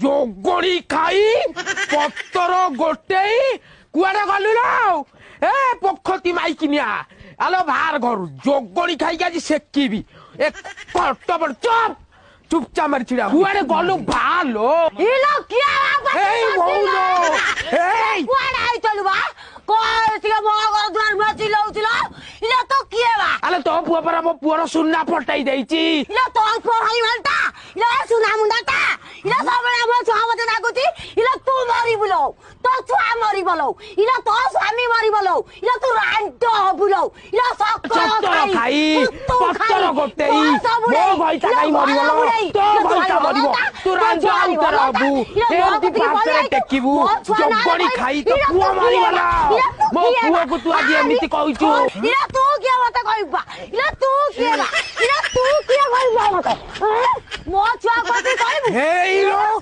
जोगणी खाई पत्तर गोटे कुआडे गलु लो ए पोखती माइकिनिया आलो बाहर घर जोगणी खाई आज सेकिबी ए कट बड़ चुप चुपचाप मारी छिड़ा कुआडे गलु भालो इलो किया ए भौलो ए कुआडे आई चलु बा कोसिके मो घर द्वार में चिल्लाउथिलो इलो तो किए बा आले तो पुआ पर मो पुअर सुन्ना फटाई देइची इलो तो पढाई भल्टा इलो सुना मुंडाटा इलो सबले मो छुआ मते डाकुची इलो तू मरी बुलो तो छुआ मरी बोलो इलो तो स्वामी मरी बोलो इलो तू रांटो बुलो इलो चत्तर खाई पत्तर गोटे मो भइता काई मरी बोलो तो भइता मरिबो तू रांजो आउतर अबू एमती पाखरे टेकिबू जोगणी खाई तो पुआ मरी बोला मो पुआ को तू आज एमिति कहूछु इलो तू किया मते कहबा इलो तू किया इलो तू किया कहबा मते मो छुआ को तू कहबू हे इलो